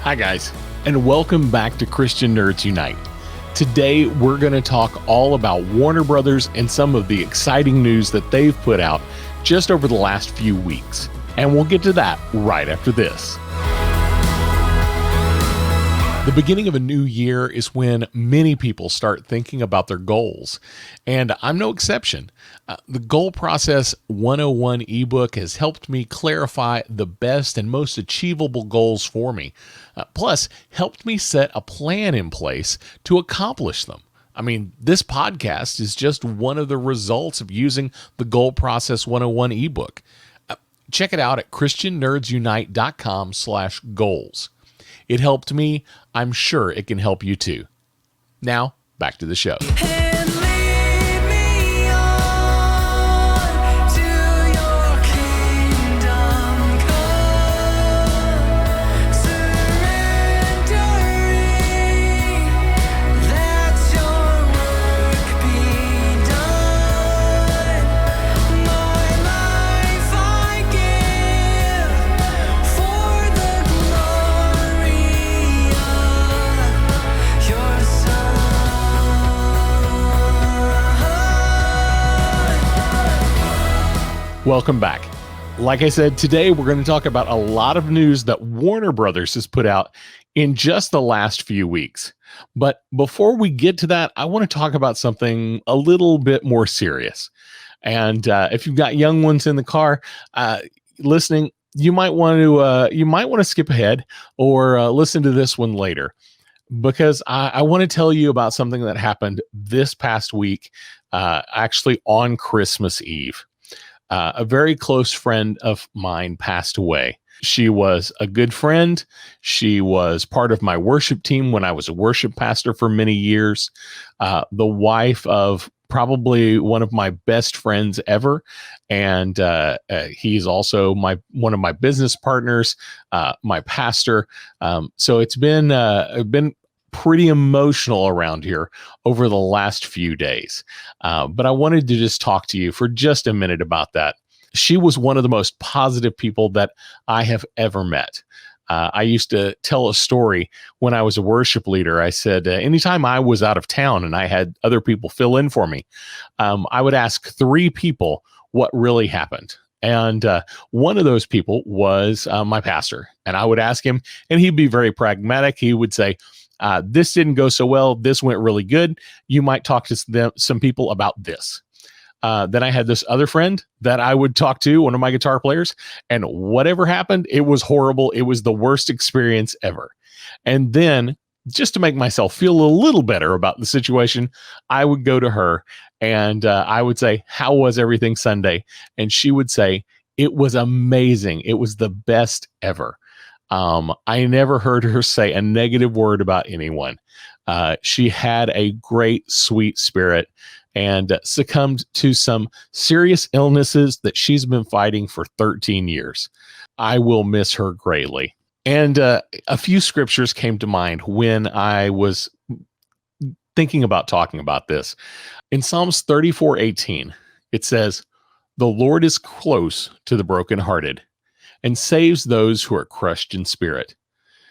Hi, guys, and welcome back to Christian Nerds Unite. Today, we're going to talk all about Warner Brothers and some of the exciting news that they've put out just over the last few weeks. And we'll get to that right after this. The beginning of a new year is when many people start thinking about their goals, and I'm no exception. The Goal Process 101 ebook has helped me clarify the best and most achievable goals for me, plus helped me set a plan in place to accomplish them. I mean, this podcast is just one of the results of using the Goal Process 101 ebook. Check it out at christiannerdsunite.com/goals. It helped me. I'm sure it can help you too. Now, back to the show. Welcome back. Like I said, today we're going to talk about a lot of news that Warner Brothers has put out in just the last few weeks. But before we get to that, I want to talk about something a little bit more serious. And if you've got young ones in the car listening, you might want to skip ahead or listen to this one later, because I want to tell you about something that happened this past week, actually on Christmas Eve. A very close friend of mine passed away. She was a good friend. She was part of my worship team when I was a worship pastor for many years. The wife of probably one of my best friends ever. And he's also one of my business partners, my pastor. So it's been pretty emotional around here over the last few days. But I wanted to just talk to you for just a minute about that. She was one of the most positive people that I have ever met. I used to tell a story when I was a worship leader. I said, anytime I was out of town and I had other people fill in for me, I would ask 3 people what really happened. And one of those people was my pastor. And I would ask him, and he'd be very pragmatic. He would say, this didn't go so well. This went really good. You might talk to some people about this. Then I had this other friend that I would talk to, one of my guitar players, and whatever happened, it was horrible. It was the worst experience ever. And then, just to make myself feel a little better about the situation, I would go to her and I would say, how was everything Sunday? And she would say, it was amazing. It was the best ever. I never heard her say a negative word about anyone. She had a great, sweet spirit and succumbed to some serious illnesses that she's been fighting for 13 years. I will miss her greatly. And a few scriptures came to mind when I was thinking about talking about this. In Psalms 34:18, it says, "The Lord is close to the brokenhearted and saves those who are crushed in spirit."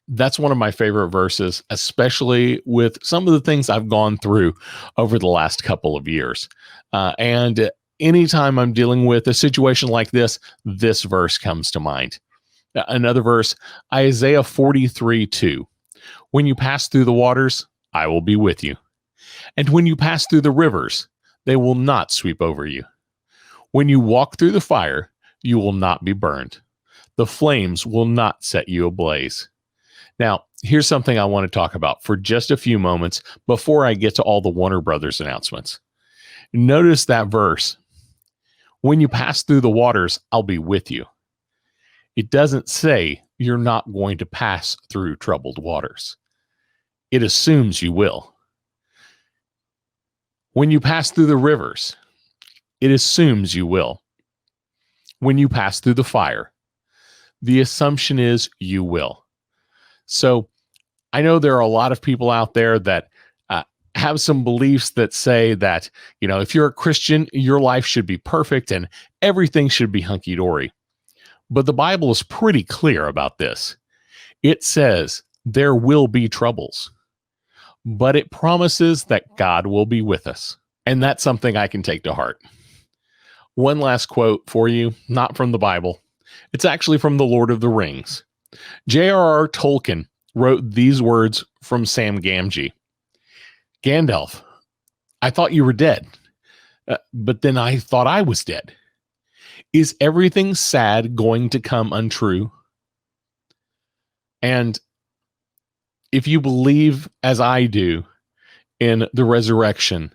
That's one of my favorite verses, especially with some of the things I've gone through over the last couple of years. And anytime I'm dealing with a situation like this verse comes to mind. Another verse, Isaiah 43:2. "When you pass through the waters, I will be with you. And when you pass through the rivers, they will not sweep over you. When you walk through the fire, you will not be burned. The flames will not set you ablaze." Now, here's something I want to talk about for just a few moments before I get to all the Warner Brothers announcements. Notice that verse. When you pass through the waters, I'll be with you. It doesn't say you're not going to pass through troubled waters. It assumes you will. When you pass through the rivers, it assumes you will. When you pass through the fire, the assumption is you will. So I know there are a lot of people out there that have some beliefs that say that, if you're a Christian, your life should be perfect and everything should be hunky-dory. But the Bible is pretty clear about this. It says There will be troubles, but it promises that God will be with us. And that's something I can take to heart. One last quote for you, not from the Bible. It's actually from The Lord of the Rings. J.R.R. Tolkien wrote these words from Sam Gamgee. Gandalf, I thought you were dead, but then I thought I was dead. Is everything sad going to come untrue? And if you believe, as I do, in the resurrection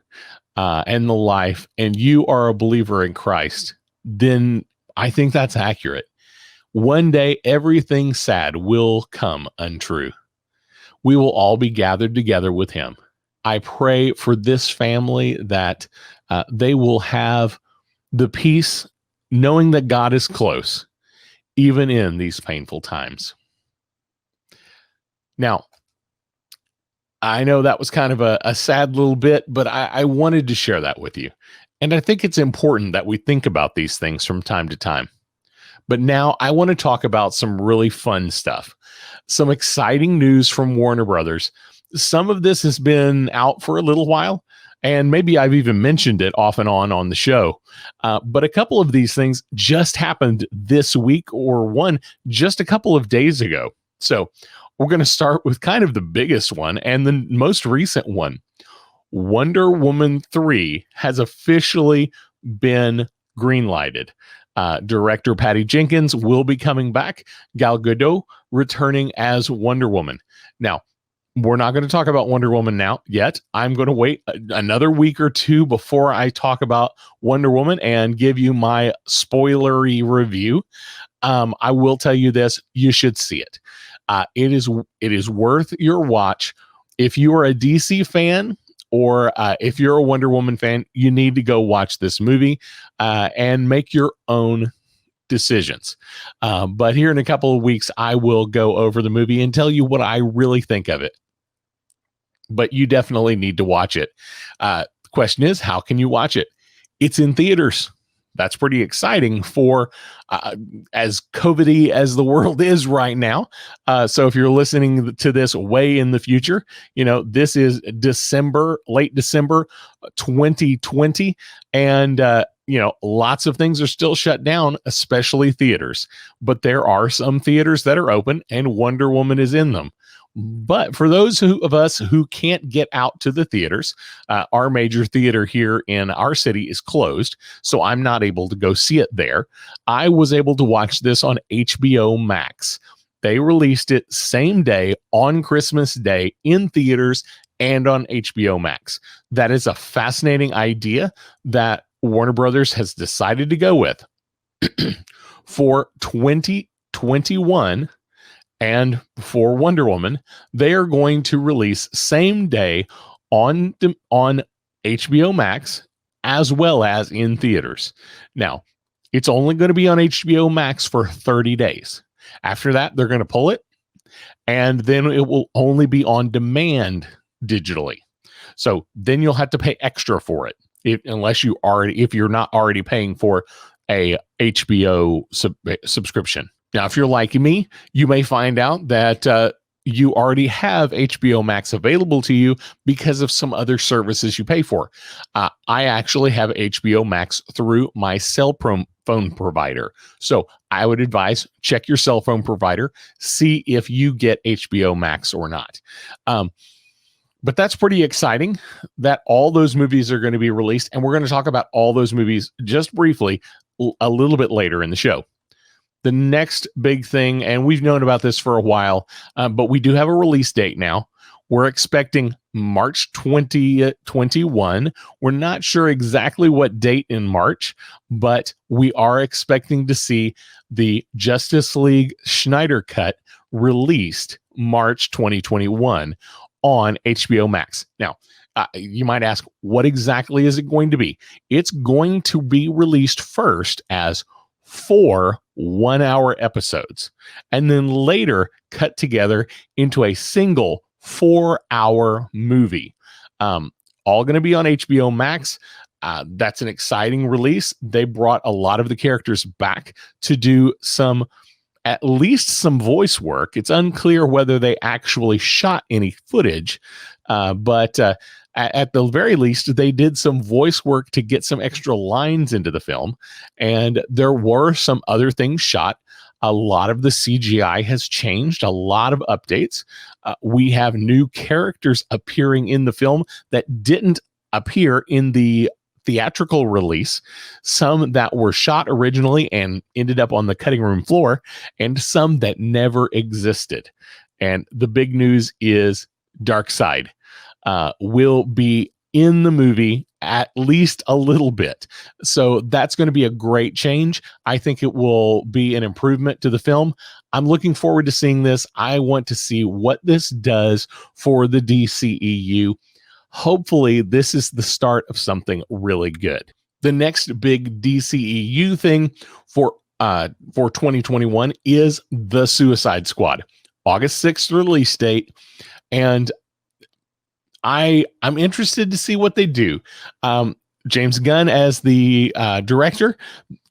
and the life, and you are a believer in Christ, then I think that's accurate. One day, everything sad will come untrue. We will all be gathered together with him. I pray for this family that they will have the peace knowing that God is close, even in these painful times. Now, I know that was kind of a sad little bit, but I wanted to share that with you. And I think it's important that we think about these things from time to time. But now I want to talk about some really fun stuff, some exciting news from Warner Brothers. Some of this has been out for a little while, and maybe I've even mentioned it off and on the show. But a couple of these things just happened this week, or one just a couple of days ago. So we're going to start with kind of the biggest one and the most recent one. Wonder Woman 3 has officially been greenlighted. Director Patty Jenkins will be coming back. Gal Gadot returning as Wonder Woman. Now, we're not going to talk about Wonder Woman now yet. I'm going to wait another week or two before I talk about Wonder Woman and give you my spoilery review. I will tell you this: you should see it. It is worth your watch. If you are a DC fan, or if you're a Wonder Woman fan, you need to go watch this movie and make your own decisions. But here in a couple of weeks, I will go over the movie and tell you what I really think of it. But you definitely need to watch it. The question is, how can you watch it? It's in theaters. That's pretty exciting for as COVID-y as the world is right now. So if you're listening to this way in the future, this is late December 2020. And, lots of things are still shut down, especially theaters. But there are some theaters that are open, and Wonder Woman is in them. But for those of us who can't get out to the theaters, our major theater here in our city is closed, so I'm not able to go see it there. I was able to watch this on HBO Max. They released it same day on Christmas Day in theaters and on HBO Max. That is a fascinating idea that Warner Brothers has decided to go with. For 2021, and for Wonder Woman, they are going to release same day on HBO Max as well as in theaters. Now, it's only going to be on HBO Max for 30 days. After that, they're going to pull it, and then it will only be on demand digitally. So then you'll have to pay extra for it, if you're not already paying for a HBO subscription. Now, if you're like me, you may find out that you already have HBO Max available to you because of some other services you pay for. I actually have HBO Max through my cell phone provider. So I would advise check your cell phone provider, see if you get HBO Max or not. But that's pretty exciting that all those movies are going to be released. And we're going to talk about all those movies just briefly a little bit later in the show. The next big thing, and we've known about this for a while, but we do have a release date now. We're expecting March 2021. We're not sure exactly what date in March, but we are expecting to see the Justice League Snyder Cut released March 2021 on HBO Max. Now, you might ask, what exactly is it going to be? It's going to be released first as 4 1-hour episodes, and then later cut together into a single 4-hour movie. All going to be on HBO Max. That's an exciting release. They brought a lot of the characters back to do some at least some voice work. It's unclear whether they actually shot any footage, but at the very least, they did some voice work to get some extra lines into the film. And there were some other things shot. A lot of the CGI has changed, a lot of updates. We have new characters appearing in the film that didn't appear in the theatrical release, some that were shot originally and ended up on the cutting room floor, and some that never existed. And the big news is Darkseid will be in the movie at least a little bit. So that's going to be a great change. I think it will be an improvement to the film. I'm looking forward to seeing this. I want to see what this does for the DCEU. Hopefully, this is the start of something really good. The next big DCEU thing for 2021 is The Suicide Squad. August 6th release date. And I'm interested to see what they do. James Gunn as the director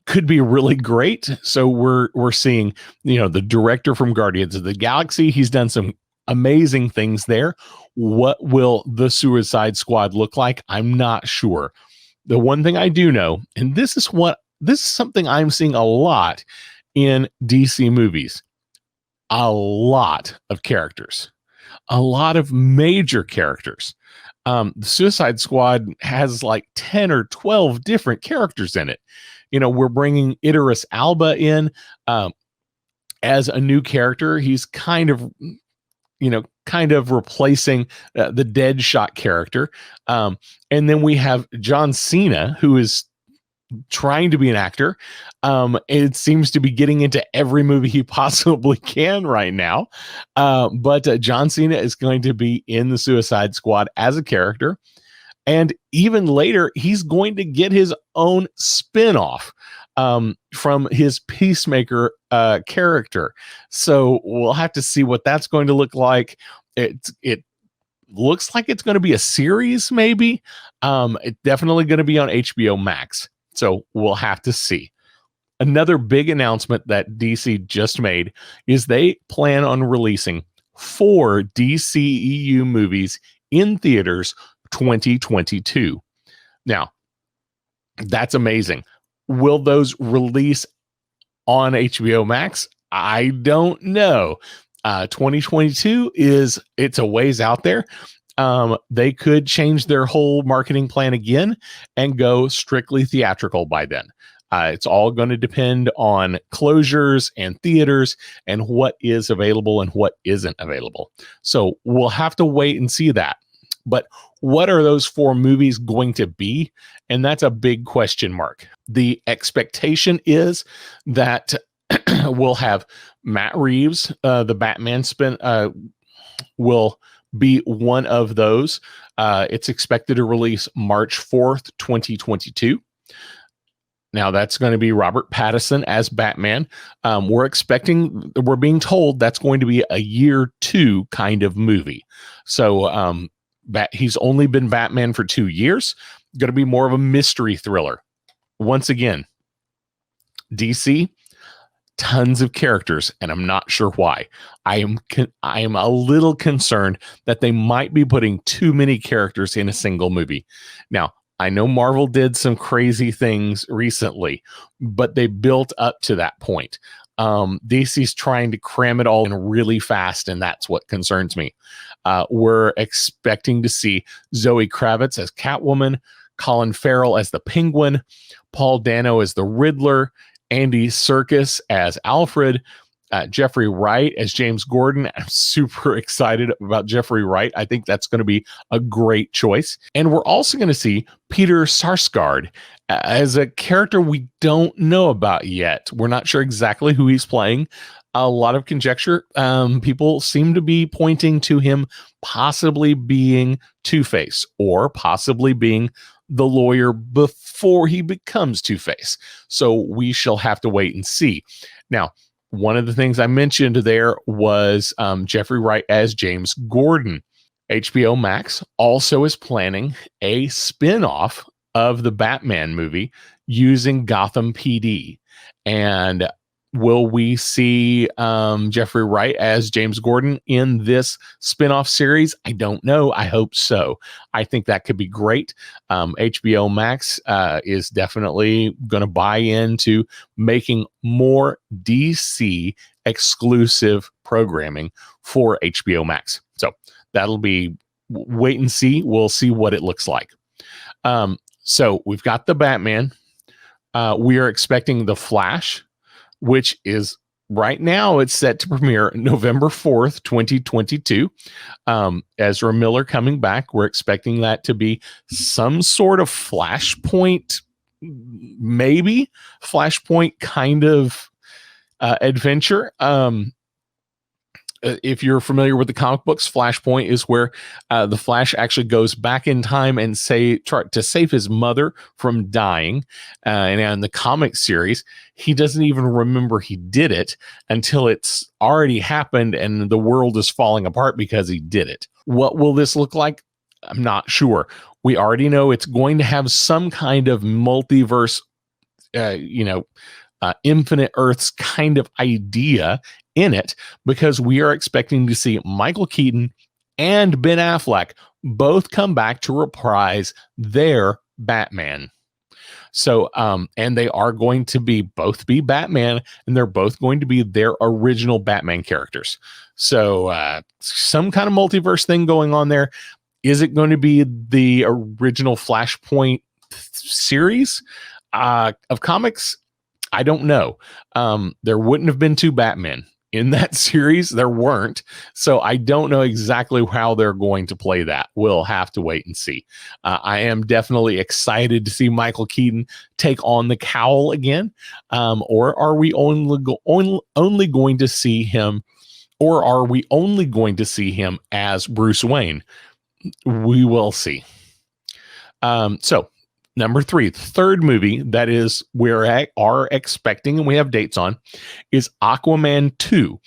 could be really great. So we're seeing, the director from Guardians of the Galaxy. He's done some amazing things there. What will the Suicide Squad look like? I'm not sure. The one thing I do know, and this is something I'm seeing a lot in DC movies, a lot of characters. A lot of major characters. The Suicide Squad has like 10 or 12 different characters in it. We're bringing Idris Elba in as a new character. He's kind of replacing the Deadshot character. And then we have John Cena, who is trying to be an actor. It seems to be getting into every movie he possibly can right now. But John Cena is going to be in the Suicide Squad as a character. And even later, he's going to get his own spin-off from his Peacemaker character. So we'll have to see what that's going to look like. It looks like it's going to be a series, maybe. It's definitely going to be on HBO Max. So we'll have to see. Another big announcement that DC just made is they plan on releasing 4 DCEU movies in theaters 2022. Now, that's amazing. Will those release on HBO Max? I don't know. 2022 it's a ways out there. They could change their whole marketing plan again and go strictly theatrical by then. It's all going to depend on closures and theaters and what is available and what isn't available. So we'll have to wait and see that. But what are those 4 movies going to be? And that's a big question mark. The expectation is that we'll have Matt Reeves, the Batman will be one of those. It's expected to release March 4th, 2022. Now that's going to be Robert Pattinson as Batman. We're being told that's going to be a year 2 kind of movie. So he's only been Batman for 2 years. Going to be more of a mystery thriller. Once again, DC, tons of characters, and I'm not sure why. I am a little concerned that they might be putting too many characters in a single movie. Now, I know Marvel did some crazy things recently, but they built up to that point. DC's trying to cram it all in really fast, and that's what concerns me. We're expecting to see Zoe Kravitz as Catwoman, Colin Farrell as the Penguin, Paul Dano as the Riddler, Andy Serkis as Alfred, Jeffrey Wright as James Gordon. I'm super excited about Jeffrey Wright. I think that's going to be a great choice. And we're also going to see Peter Sarsgaard as a character we don't know about yet. We're not sure exactly who he's playing. A lot of conjecture. People seem to be pointing to him possibly being Two-Face or possibly being the lawyer before he becomes Two-Face. So we shall have to wait and see. Now, one of the things I mentioned there was Jeffrey Wright as James Gordon. HBO Max also is planning a spin-off of the Batman movie using Gotham PD. And Will we see Jeffrey Wright as James Gordon in this spinoff series? I don't know. I hope so. I think that could be great. HBO Max is definitely going to buy into making more DC exclusive programming for HBO Max. So that'll be wait and see. We'll see what it looks like. So we've got the Batman. We are expecting the Flash, which is right now it's set to premiere November 4th, 2022. Ezra Miller coming back. We're expecting that to be some sort of Flashpoint, maybe Flashpoint kind of adventure. If you're familiar with the comic books, Flashpoint is where the Flash actually goes back in time and try to save his mother from dying. And in the comic series, he doesn't even remember he did it until it's already happened and the world is falling apart because he did it. What will this look like? I'm not sure. We already know it's going to have some kind of multiverse, infinite Earths kind of idea in it, because we are expecting to see Michael Keaton and Ben Affleck both come back to reprise their Batman. So, and they are going to both be Batman, and they're both going to be their original Batman characters. So, some kind of multiverse thing going on there. Is it going to be the original Flashpoint series of comics? I don't know. There wouldn't have been two Batmen in that series. There weren't. So I don't know exactly how they're going to play that. We'll have to wait and see. I am definitely excited to see Michael Keaton take on the cowl again. Or are we only going to see him, or are we only going to see him as Bruce Wayne? We will see. So number 3, the third movie that is we are expecting, and we have dates on, is Aquaman 2,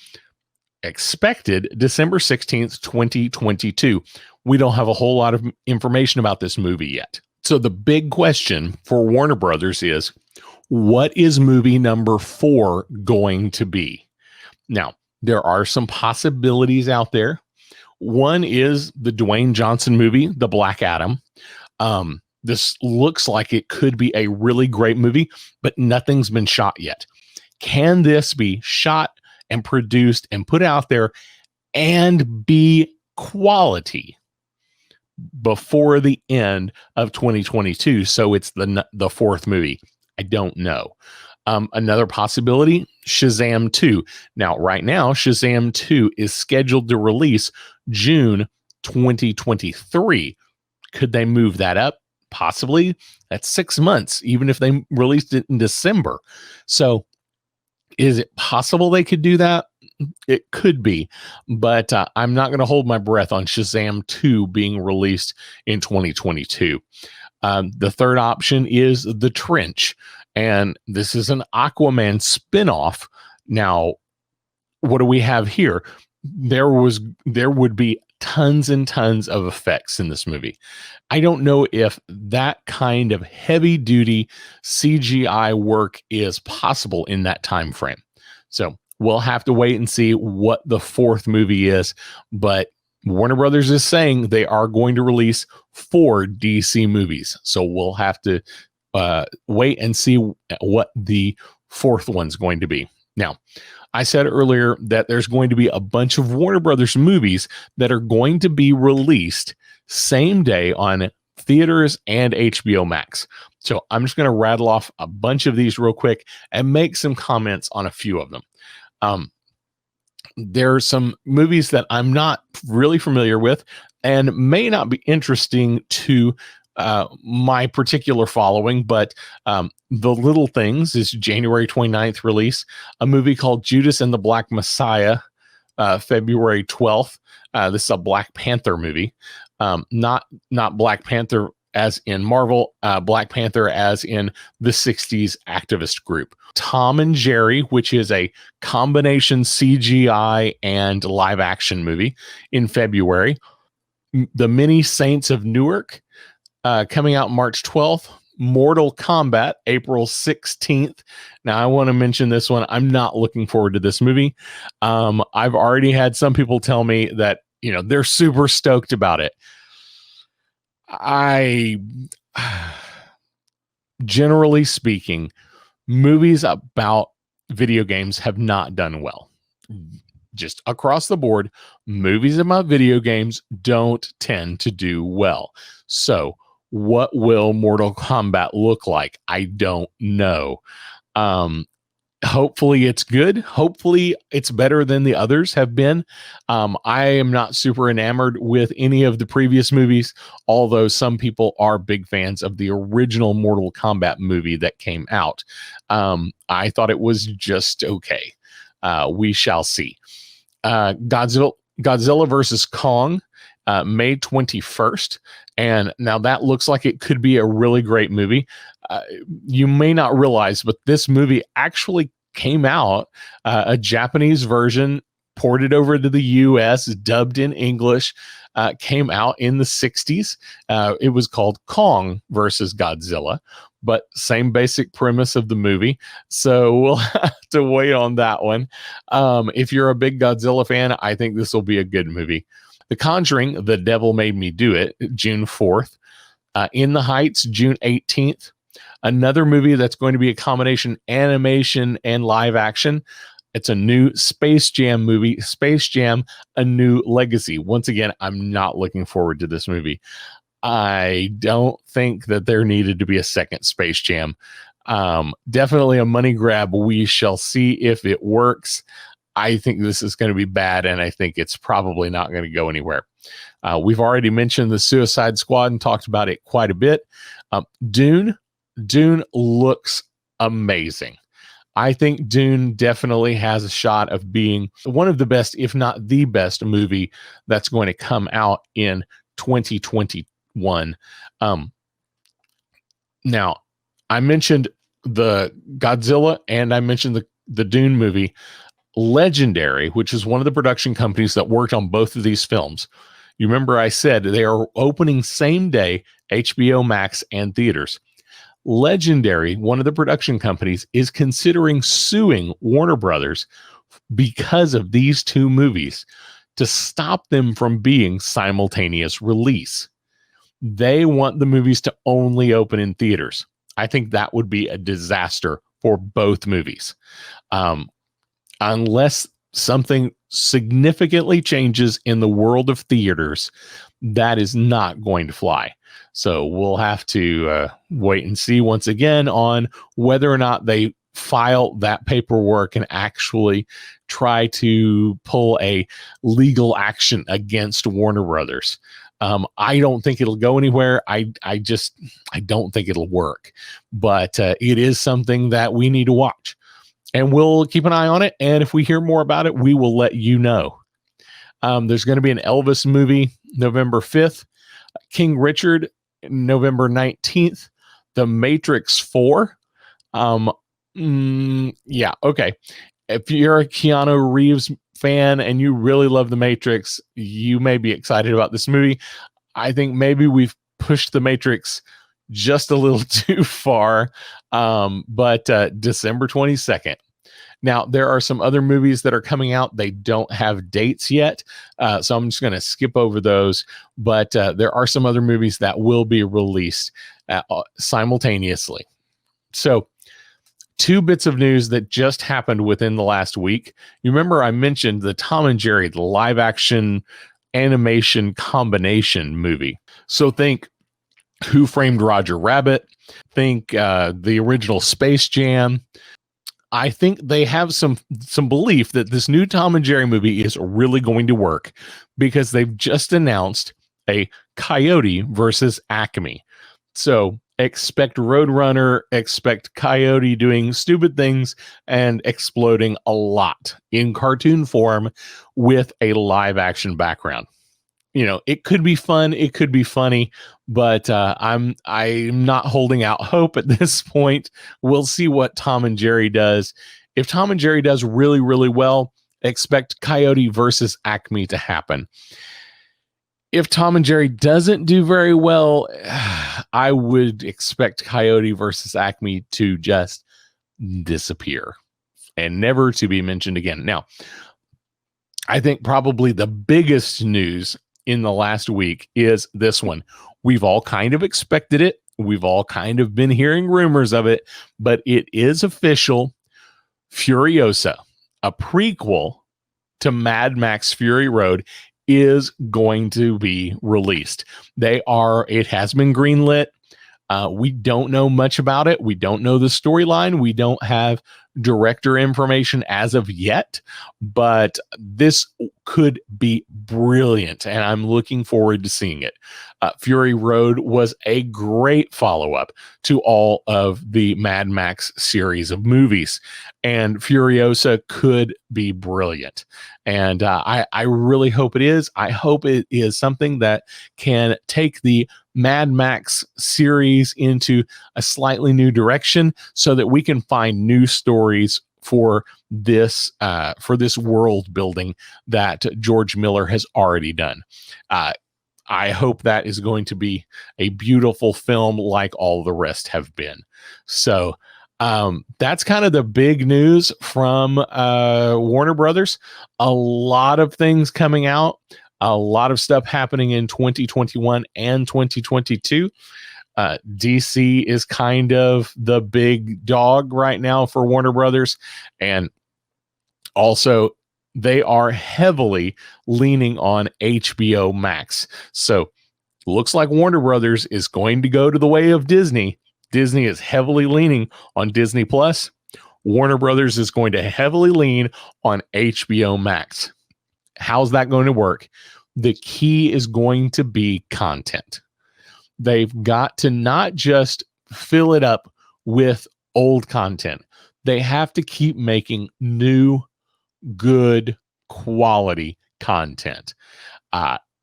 expected December 16th, 2022. We don't have a whole lot of information about this movie yet. So the big question for Warner Brothers is, what is movie number 4 going to be? Now, there are some possibilities out there. One is the Dwayne Johnson movie, The Black Adam. This looks like it could be a really great movie, but nothing's been shot yet. Can this be shot and produced and put out there and be quality before the end of 2022? So it's the fourth movie. I don't know. Another possibility, Shazam 2. Now, right now, Shazam 2 is scheduled to release June 2023. Could they move that up? Possibly. That's 6 months, even if they released it in December. So is it possible they could do that? It could be, but I'm not going to hold my breath on Shazam 2 being released in 2022. The third option is The Trench, and this is an Aquaman spinoff. Now, what do we have here? There would be tons and tons of effects in this movie. I don't know if that kind of heavy duty CGI work is possible in that time frame. So we'll have to wait and see what the fourth movie is. But Warner Brothers is saying they are going to release 4 DC movies. So we'll have to wait and see what the fourth one's going to be. Now, I said earlier that there's going to be a bunch of Warner Brothers movies that are going to be released same day on theaters and HBO Max. So I'm just going to rattle off a bunch of these real quick and make some comments on a few of them. There are some movies that I'm not really familiar with and may not be interesting to my particular following, but The Little Things is January 29th release. A movie called Judas and the Black Messiah, February 12th. This is a Black Panther movie. Not Black Panther as in Marvel, Black Panther as in the 60s activist group. Tom and Jerry, which is a combination CGI and live action movie, in February. The Many Saints of Newark, coming out March 12th. Mortal Kombat, April 16th. Now, I want to mention this one. I'm not looking forward to this movie. I've already had some people tell me that, they're super stoked about it. Generally speaking, movies about video games have not done well. Just across the board, movies about video games don't tend to do well. So, what will Mortal Kombat look like? I don't know. Hopefully it's good. Hopefully it's better than the others have been. I am not super enamored with any of the previous movies, although some people are big fans of the original Mortal Kombat movie that came out. I thought it was just okay. We shall see. Godzilla versus Kong, May 21st. And now that looks like it could be a really great movie. You may not realize, but this movie actually came out, a Japanese version ported over to the US, dubbed in English, came out in the 60s. It was called Kong versus Godzilla, but same basic premise of the movie. So we'll have to wait on that one. If you're a big Godzilla fan, I think this will be a good movie. The Conjuring, The Devil Made Me Do It, June 4th. In the Heights, June 18th. Another movie that's going to be a combination animation and live action. It's a new Space Jam movie, Space Jam: A New Legacy. Once again, I'm not looking forward to this movie. I don't think that there needed to be a second Space Jam. Definitely a money grab. We shall see if it works. I think this is going to be bad, and I think it's probably not going to go anywhere. We've already mentioned the Suicide Squad and talked about it quite a bit. Dune looks amazing. I think Dune definitely has a shot of being one of the best, if not the best movie that's going to come out in 2021. Now, I mentioned the Godzilla and I mentioned the Dune movie. Legendary, which is one of the production companies that worked on both of these films. You remember I said they are opening same day, HBO Max and theaters. Legendary, one of the production companies, is considering suing Warner Brothers because of these two movies to stop them from being simultaneous release. They want the movies to only open in theaters. I think that would be a disaster for both movies. Unless something significantly changes in the world of theaters, that is not going to fly. So we'll have to wait and see once again on whether or not they file that paperwork and actually try to pull a legal action against Warner Brothers. I don't think it'll go anywhere. I don't think it'll work, but it is something that we need to watch. And we'll keep an eye on it. And if we hear more about it, we will let you know. There's going to be an Elvis movie November 5th. King Richard, November 19th. The Matrix 4. Yeah, okay. If you're a Keanu Reeves fan and you really love The Matrix, you may be excited about this movie. I think maybe we've pushed The Matrix just a little too far. But December 22nd. Now, there are some other movies that are coming out. They don't have dates yet, so I'm just going to skip over those. But there are some other movies that will be released simultaneously. So, two bits of news that just happened within the last week. You remember I mentioned the Tom and Jerry, the live-action animation combination movie. So think Who Framed Roger Rabbit, think the original Space Jam. I think they have some belief that this new Tom and Jerry movie is really going to work because they've just announced a Coyote versus Acme. So expect Roadrunner, expect Coyote doing stupid things and exploding a lot in cartoon form with a live action background. You know, it could be fun, it could be funny, but I'm not holding out hope at this point. We'll see what Tom and Jerry does. If Tom and Jerry does really, really well, expect Coyote versus Acme to happen. if Tom and Jerry doesn't do very well, I would expect Coyote versus Acme to just disappear and never to be mentioned again. Now, I think probably the biggest news in the last week is this one. We've all kind of expected it. We've all kind of been hearing rumors of it, but it is official. Furiosa, a prequel to Mad Max Fury Road, is going to be released. It has been greenlit. We don't know much about it. We don't know the storyline. We don't have director information as of yet, but this could be brilliant, and I'm looking forward to seeing it. Fury Road was a great follow-up to all of the Mad Max series of movies, and Furiosa could be brilliant. And I really hope it is. I hope it is something that can take the Mad Max series into a slightly new direction so that we can find new stories for this world building that George Miller has already done. I hope that is going to be a beautiful film like all the rest have been. So that's kind of the big news from Warner Brothers. A lot of things coming out, a lot of stuff happening in 2021 and 2022. DC is kind of the big dog right now for Warner Brothers. And also, they are heavily leaning on HBO Max. So looks like Warner Brothers is going to go to the way of Disney. Disney is heavily leaning on Disney Plus. Warner Brothers is going to heavily lean on HBO Max. How's that going to work? The key is going to be content. They've got to not just fill it up with old content. They have to keep making new, good, quality content.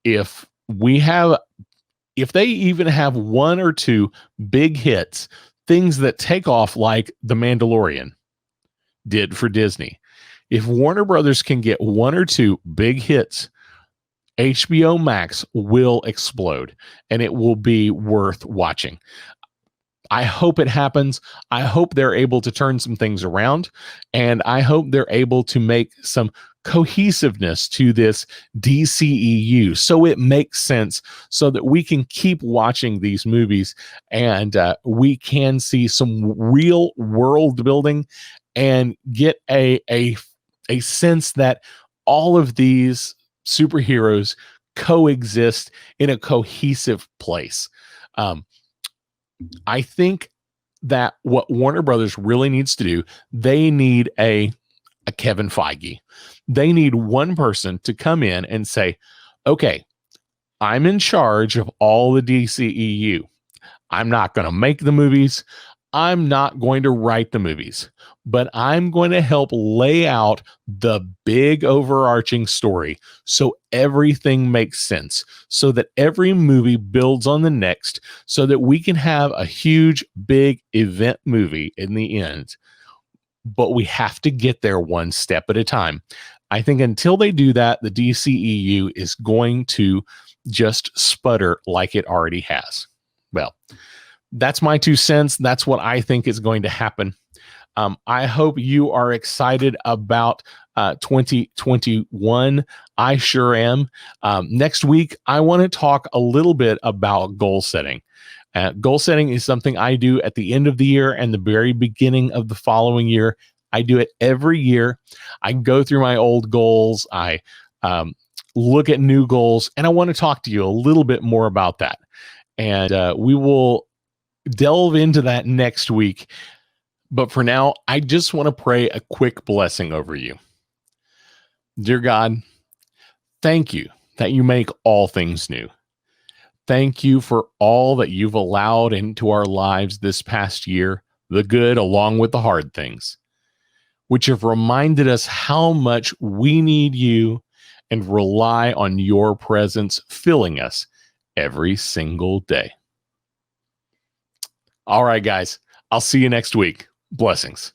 If they even have one or two big hits, things that take off like The Mandalorian did for Disney, if Warner Brothers can get one or two big hits, HBO Max will explode and it will be worth watching. I hope it happens. I hope they're able to turn some things around, and I hope they're able to make some cohesiveness to this DCEU so it makes sense, so that we can keep watching these movies and we can see some real world building and get a sense that all of these superheroes coexist in a cohesive place. I think that what Warner Brothers really needs to do, they need a Kevin Feige. They need one person to come in and say, okay, I'm in charge of all the DCEU. I'm not going to make the movies. I'm not going to write the movies, but I'm going to help lay out the big overarching story so everything makes sense, so that every movie builds on the next, so that we can have a huge, big event movie in the end. But we have to get there one step at a time. I think until they do that, the DCEU is going to just sputter like it already has. Well, that's my 2 cents. That's what I think is going to happen. I hope you are excited about 2021. I sure am. Next week, I want to talk a little bit about goal setting. Goal setting is something I do at the end of the year and the very beginning of the following year. I do it every year. I go through my old goals. I look at new goals, and I want to talk to you a little bit more about that. And we will delve into that next week. But for now, I just want to pray a quick blessing over you. Dear God, thank you that you make all things new. Thank you for all that you've allowed into our lives this past year, the good along with the hard things, which have reminded us how much we need you and rely on your presence filling us every single day. All right, guys, I'll see you next week. Blessings.